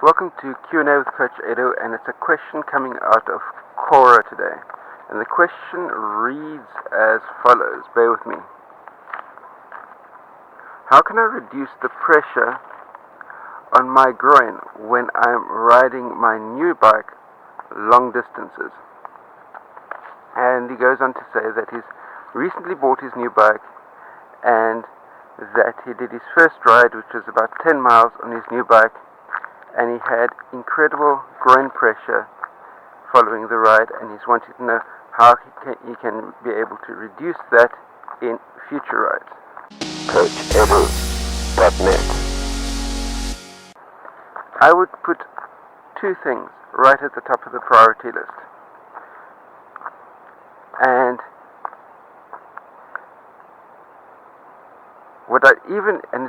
Welcome to Q&A with Coach Edo, and it's a question coming out of Quora today. And the question reads as follows, bear with me. How can I reduce the pressure on my groin when I'm riding my new bike long distances? And he goes on to say that he's recently bought his new bike and that he did his first ride, which was about 10 miles on his new bike, and he had incredible groin pressure following the ride, and he's wanting to know how he can be able to reduce that in future rides. CoachEdu.net. I would put two things right at the top of the priority list. And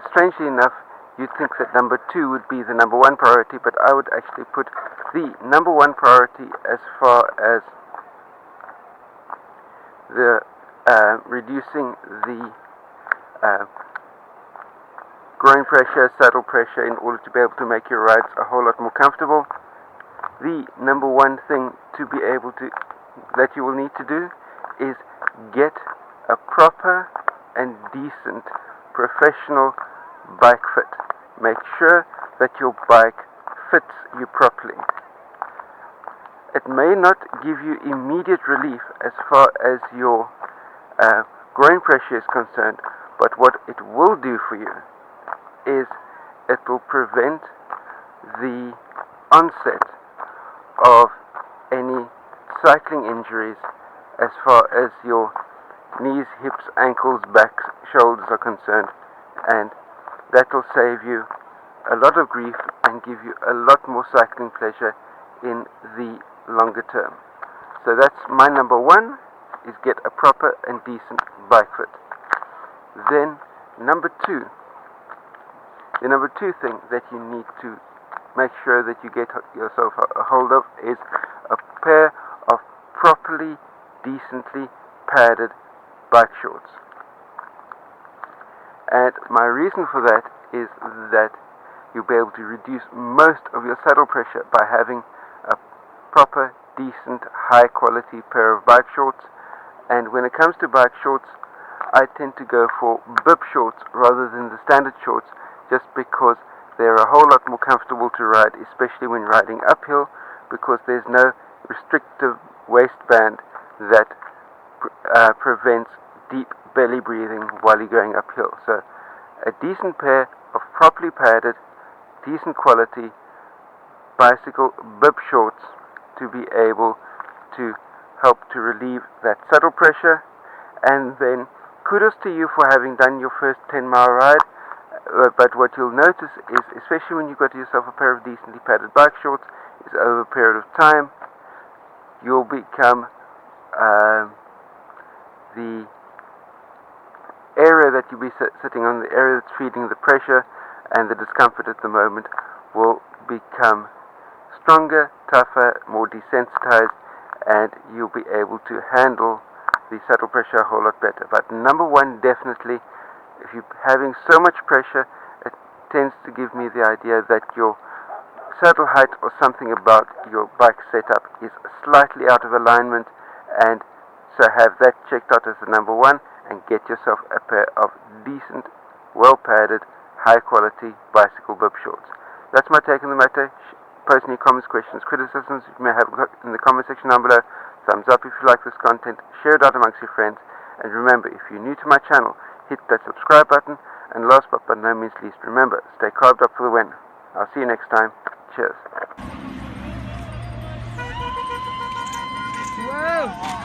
strangely enough, you'd think that number two would be the number one priority, but I would actually put the number one priority as far as the reducing the groin pressure, saddle pressure, in order to be able to make your rides a whole lot more comfortable. The number one thing that you will need to do is get a proper and decent professional bike fit. Make sure that your bike fits you properly. It may not give you immediate relief as far as your groin pressure is concerned, but what it will do for you is it will prevent the onset of any cycling injuries as far as your knees, hips, ankles, backs, shoulders are concerned, and that will save you a lot of grief and give you a lot more cycling pleasure in the longer term. So that's my number one, is get a proper and decent bike fit. Then the number two thing that you need to make sure that you get yourself a hold of is a pair of properly, decently padded bike shorts. And my reason for that is that you'll be able to reduce most of your saddle pressure by having a proper, decent, high quality pair of bike shorts. And when it comes to bike shorts, I tend to go for bib shorts rather than the standard shorts, just because they're a whole lot more comfortable to ride, especially when riding uphill, because there's no restrictive waistband that prevents deep belly breathing while you're going uphill. So a decent pair of properly padded, decent quality bicycle bib shorts to be able to help to relieve that saddle pressure. And then kudos to you for having done your first 10-mile ride, but what you'll notice is, especially when you've got yourself a pair of decently padded bike shorts, is over a period of time you'll become the area that you'll be sitting on, the area that's feeding the pressure and the discomfort at the moment, will become stronger, tougher, more desensitized, and you'll be able to handle the saddle pressure a whole lot better. But number one, definitely, if you're having so much pressure, it tends to give me the idea that your saddle height or something about your bike setup is slightly out of alignment, and so have that checked out as the number one, and get yourself a pair of decent, well-padded, high-quality bicycle bib shorts. That's my take on the matter. Post any comments, questions, criticisms you may have in the comment section down below. Thumbs up if you like this content. Share it out amongst your friends. And remember, if you're new to my channel, hit that subscribe button. And last but by no means least, remember, stay carved up for the win. I'll see you next time. Cheers. Whoa!